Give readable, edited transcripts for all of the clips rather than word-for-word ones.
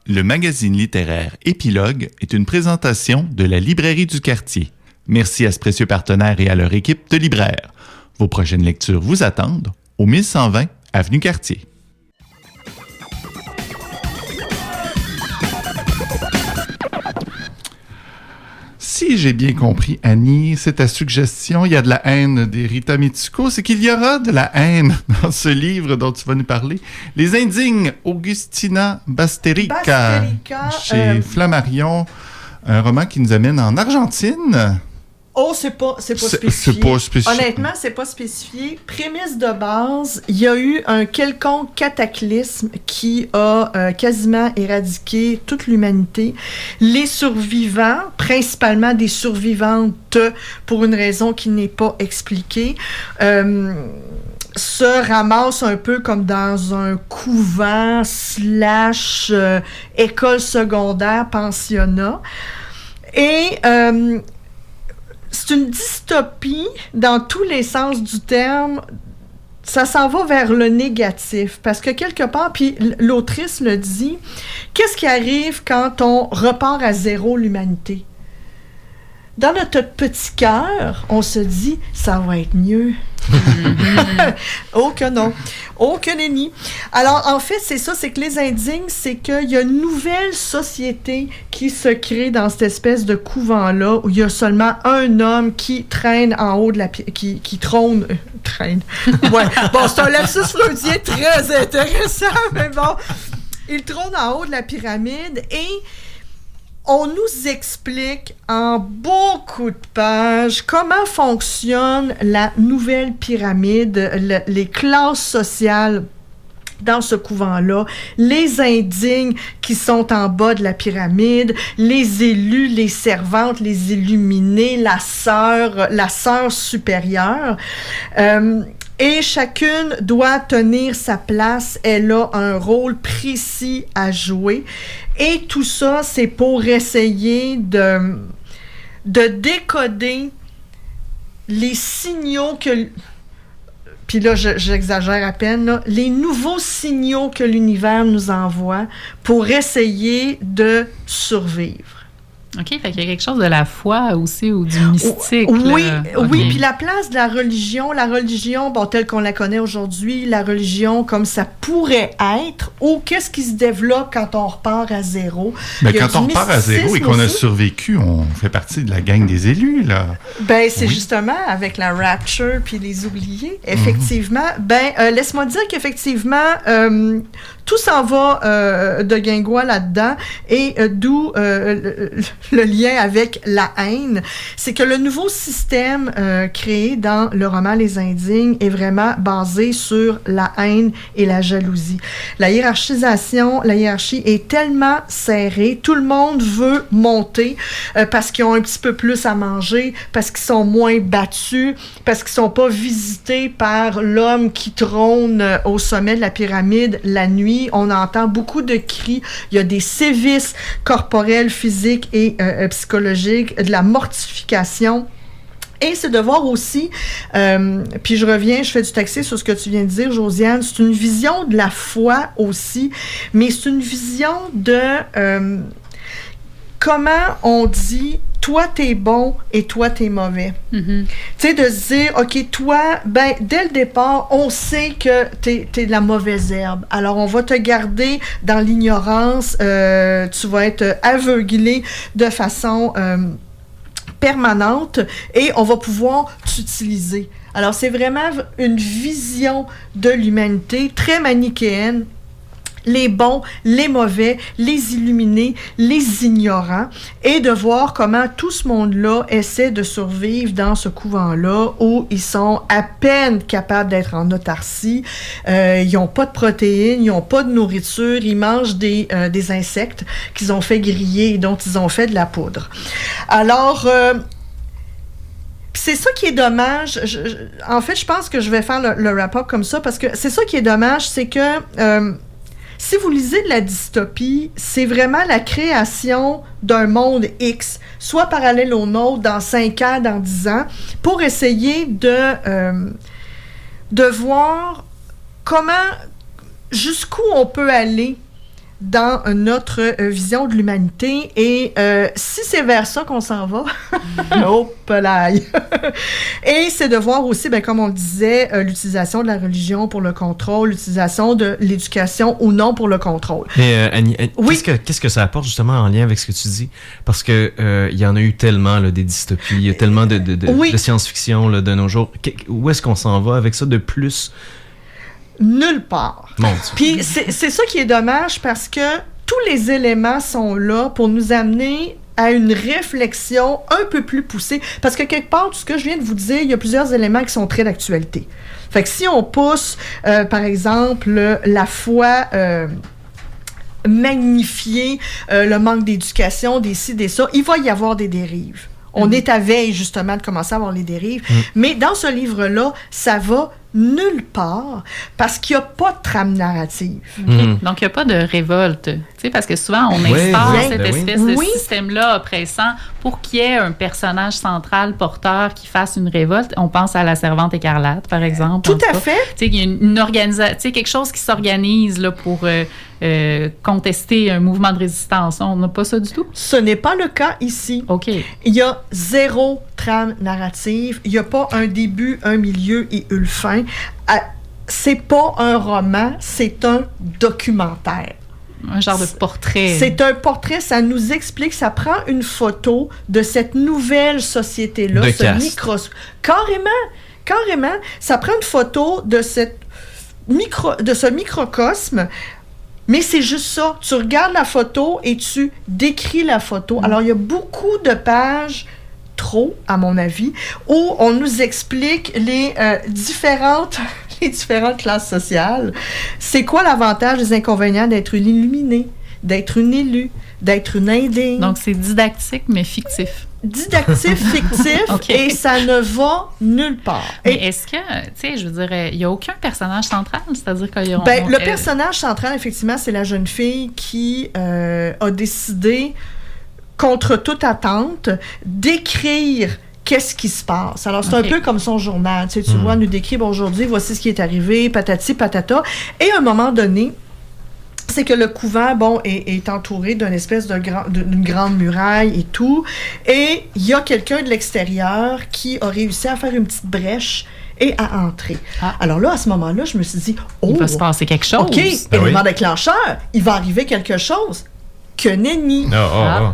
Le magazine littéraire Épilogue est une présentation de la Librairie du Quartier. Merci à ce précieux partenaire et à leur équipe de libraires. Vos prochaines lectures vous attendent au 1120 Avenue Cartier. Si j'ai bien compris, Annie, c'est ta suggestion, il y a de la haine des Rita Mitsuko, c'est qu'il y aura de la haine dans ce livre dont tu vas nous parler. Les Indignes, Augustina Basterica, chez Flammarion, un roman qui nous amène en Argentine. Oh, c'est pas spécifié. C'est pas spécifié. Honnêtement, c'est pas spécifié. Prémisse de base, il y a eu un quelconque cataclysme qui a quasiment éradiqué toute l'humanité. Les survivants, principalement des survivantes pour une raison qui n'est pas expliquée, se ramassent un peu comme dans un couvent / école secondaire, pensionnat. Et c'est une dystopie dans tous les sens du terme. Ça s'en va vers le négatif. Parce que quelque part, puis l'autrice le dit, qu'est-ce qui arrive quand on repart à zéro l'humanité? Dans notre petit cœur, on se dit, ça va être mieux. Oh que non. Oh que nenni. Alors, en fait, c'est ça, c'est que les Indignes, c'est qu'il y a une nouvelle société qui se crée dans cette espèce de couvent-là, où il y a seulement un homme qui traîne en haut de la... qui trône... traîne. Ouais. Bon, c'est un lapsus freudien très intéressant, mais bon. Il trône en haut de la pyramide et... on nous explique en beaucoup de pages comment fonctionne la nouvelle pyramide, les classes sociales dans ce couvent-là, les indignes qui sont en bas de la pyramide, les élus, les servantes, les illuminés, la sœur supérieure. Et chacune doit tenir sa place. Elle a un rôle précis à jouer. Et tout ça, c'est pour essayer de décoder les signaux que... Puis là, j'exagère à peine, là, les nouveaux signaux que l'univers nous envoie pour essayer de survivre. OK, fait qu'il y a quelque chose de la foi aussi ou du mystique. Oui, là. oui, Okay. puis la place de la religion, bon, telle qu'on la connaît aujourd'hui, la religion comme ça pourrait être, ou qu'est-ce qui se développe quand on repart à zéro? Mais quand on repart à zéro et qu'on a survécu, on fait partie de la gang des élus, là. Ben, c'est justement avec la rapture puis les oubliés, effectivement. Laisse-moi dire qu'effectivement, tout s'en va de guingois là-dedans, et d'où le lien avec la haine. C'est que le nouveau système créé dans le roman Les Indignes est vraiment basé sur la haine et la jalousie. La hiérarchie est tellement serrée, tout le monde veut monter parce qu'ils ont un petit peu plus à manger, parce qu'ils sont moins battus, parce qu'ils sont pas visités par l'homme qui trône au sommet de la pyramide la nuit. On entend beaucoup de cris, il y a des sévices corporels, physiques et psychologiques, de la mortification. Et c'est de voir aussi, puis je fais du taxi sur ce que tu viens de dire, Josiane, c'est une vision de la foi aussi, mais c'est une vision de comment on dit toi t'es bon et toi t'es mauvais. Mm-hmm. Tu sais, de se dire, OK, toi, dès le départ, on sait que t'es de la mauvaise herbe. Alors, on va te garder dans l'ignorance, tu vas être aveuglé de façon permanente et on va pouvoir t'utiliser. Alors, c'est vraiment une vision de l'humanité très manichéenne. Les bons, les mauvais, les illuminés, les ignorants, et de voir comment tout ce monde-là essaie de survivre dans ce couvent-là où ils sont à peine capables d'être en autarcie, ils n'ont pas de protéines, ils n'ont pas de nourriture, ils mangent des insectes qu'ils ont fait griller et dont ils ont fait de la poudre. Alors... c'est ça qui est dommage. En fait, je pense que je vais faire le wrap-up comme ça parce que c'est ça qui est dommage, c'est que... si vous lisez de la dystopie, c'est vraiment la création d'un monde X, soit parallèle au nôtre dans 5 ans, dans 10 ans, pour essayer de voir jusqu'où on peut aller dans notre vision de l'humanité. Et si c'est vers ça qu'on s'en va, oh, pelaille! Et c'est de voir aussi, comme on le disait, l'utilisation de la religion pour le contrôle, l'utilisation de l'éducation ou non pour le contrôle. Mais Annie, oui. qu'est-ce que ça apporte justement en lien avec ce que tu dis? Parce que il y en a eu tellement là, des dystopies, il y a tellement de science-fiction là, de nos jours. Où est-ce qu'on s'en va avec ça de plus? Nulle part. Puis c'est ça qui est dommage parce que tous les éléments sont là pour nous amener à une réflexion un peu plus poussée. Parce que quelque part, tout ce que je viens de vous dire, il y a plusieurs éléments qui sont très d'actualité. Fait que si on pousse, par exemple, la foi... magnifier le manque d'éducation, des ci, des ça, il va y avoir des dérives. On est à veille, justement, de commencer à avoir les dérives. Mais dans ce livre-là, ça va nulle part parce qu'il n'y a pas de trame narrative. Donc, il n'y a pas de révolte. Tu sais, parce que souvent, on instaure cette espèce de système-là oppressant pour qu'il y ait un personnage central porteur qui fasse une révolte. On pense à la Servante écarlate, par exemple. Tout à fait. Tu sais, il y a une organisation, tu sais, quelque chose qui s'organise là, pour contester un mouvement de résistance. On n'a pas ça du tout? Ce n'est pas le cas ici. OK. Il y a zéro trame narrative. Il n'y a pas un début, un milieu et une fin. C'est pas un roman, c'est un documentaire. Un genre de portrait. C'est un portrait, ça nous explique, ça prend une photo de cette nouvelle société-là. Carrément. Ça prend une photo de ce microcosme. Mais c'est juste ça. Tu regardes la photo et tu décris la photo. Alors, il y a beaucoup de pages, trop, à mon avis, où on nous explique les différentes classes sociales. C'est quoi l'avantage, les inconvénients d'être une illuminée, d'être une élue, d'être une indigne. Donc, c'est didactique, mais fictif. Fictif, et ça ne va nulle part. Mais est-ce que, tu sais, je veux dire, il n'y a aucun personnage central? C'est-à-dire qu'il y a... le personnage central, effectivement, c'est la jeune fille qui a décidé, contre toute attente, d'écrire qu'est-ce qui se passe. Alors, c'est un peu comme son journal. Tu vois, elle nous décrit, aujourd'hui, voici ce qui est arrivé, patati, patata. Et à un moment donné, c'est que le couvent, est entouré d'une espèce d'une grande muraille et tout. Et il y a quelqu'un de l'extérieur qui a réussi à faire une petite brèche et à entrer. Alors là, à ce moment-là, je me suis dit, il va se passer quelque chose. OK, élément déclencheur, il va arriver quelque chose. Que nenni.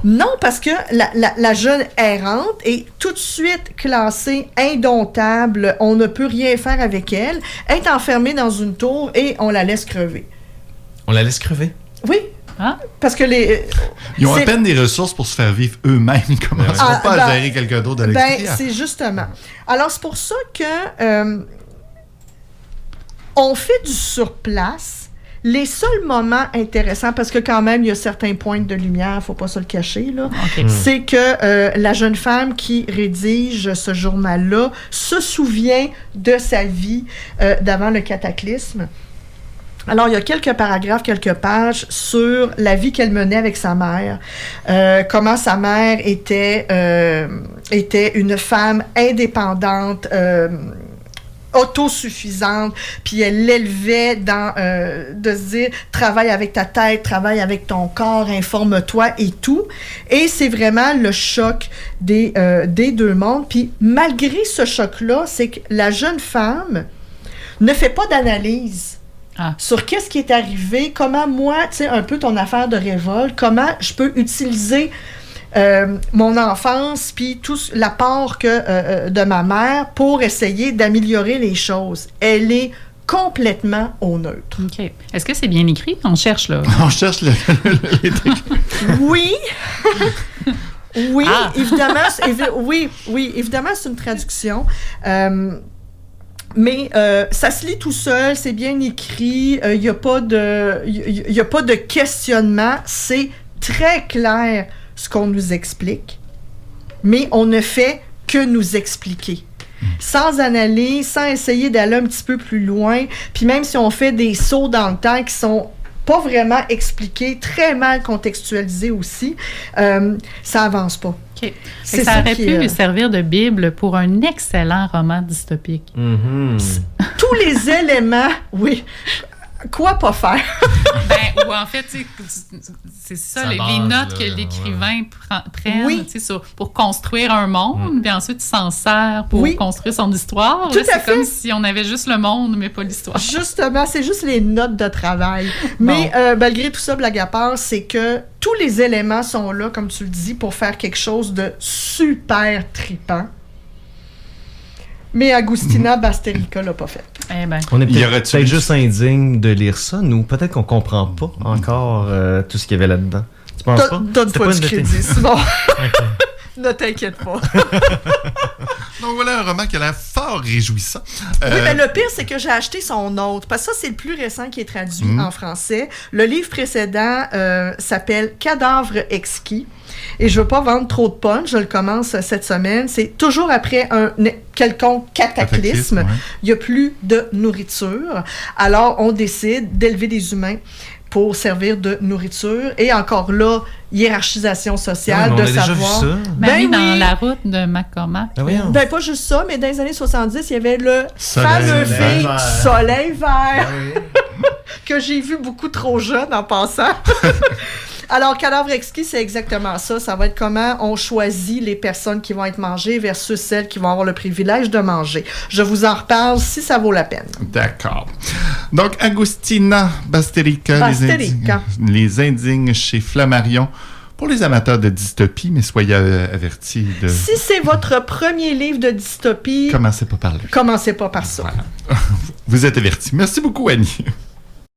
Non, parce que la jeune errante est tout de suite classée indomptable. On ne peut rien faire avec elle. Elle est enfermée dans une tour et on la laisse crever. On la laisse crever? Oui. Parce que ils ont à peine des ressources pour se faire vivre eux-mêmes. Ils commenceront pas à gérer quelqu'un d'autre de l'extérieur. C'est justement. Alors, c'est pour ça que on fait du surplace. Les seuls moments intéressants, parce que quand même, il y a certains points de lumière, il ne faut pas se le cacher, là, c'est que la jeune femme qui rédige ce journal-là se souvient de sa vie d'avant le cataclysme. Alors, il y a quelques paragraphes, quelques pages sur la vie qu'elle menait avec sa mère, comment sa mère était une femme indépendante, autosuffisante, puis elle l'élevait dans de se dire travaille avec ta tête, travaille avec ton corps, informe-toi et tout. Et c'est vraiment le choc des deux mondes. Puis malgré ce choc-là, c'est que la jeune femme ne fait pas d'analyse sur qu'est-ce qui est arrivé, comment moi, tu sais, un peu ton affaire de révolte, comment je peux utiliser mon enfance, puis tout l'apport de ma mère pour essayer d'améliorer les choses. Elle est complètement au neutre. OK. Est-ce que c'est bien écrit? On cherche, là. On cherche les trucs. Oui. Oui, évidemment. Oui, évidemment, c'est une traduction. Mais ça se lit tout seul, c'est bien écrit, il n'y a pas de questionnement, c'est très clair ce qu'on nous explique, mais on ne fait que nous expliquer. Sans analyse, sans essayer d'aller un petit peu plus loin, puis même si on fait des sauts dans le temps qui sont pas vraiment expliqués, très mal contextualisés aussi, ça avance pas. Okay. Ça aurait pu servir de Bible pour un excellent roman dystopique. Tous les éléments, oui. Quoi pas faire? ou en fait, c'est ça, les notes que l'écrivain prenne pour construire un monde, puis ensuite il s'en sert pour construire son histoire. Tout à fait. C'est comme si on avait juste le monde, mais pas l'histoire. Justement, c'est juste les notes de travail. Mais malgré tout ça, blague à part, c'est que tous les éléments sont là, comme tu le dis, pour faire quelque chose de super trippant. Mais Agustina Basterica l'a pas fait. Eh ben. On est peut-être juste indigne de lire ça, nous. Peut-être qu'on comprend pas encore tout ce qu'il y avait là-dedans. Tu penses pas? Donne-toi du crédit, sinon. Ne t'inquiète pas. Donc voilà un roman qui a l'air fort réjouissant. Oui, mais le pire, c'est que j'ai acheté son autre, parce que ça, c'est le plus récent qui est traduit en français. Le livre précédent s'appelle « Cadavre exquis ». Et je ne veux pas vendre trop de punch, je le commence cette semaine. C'est toujours après un quelconque cataclysme. Il n'y a plus de nourriture. Alors, on décide d'élever des humains pour servir de nourriture. Et encore là, hiérarchisation sociale, de savoir... Déjà vu ça. Dans La route de McCormack. Pas juste ça, mais dans les années 70, il y avait le fameux film Soleil vert, que j'ai vu beaucoup trop jeune en passant. Alors, Cadavre exquis, c'est exactement ça. Ça va être comment on choisit les personnes qui vont être mangées versus celles qui vont avoir le privilège de manger. Je vous en reparle si ça vaut la peine. D'accord. Donc, Agustina Basterica. Les Indignes chez Flammarion. Pour les amateurs de dystopie, mais soyez avertis de... Si c'est votre premier livre de dystopie... Commencez pas par lui. Commencez pas par ça. Voilà. Vous êtes avertis. Merci beaucoup, Annie.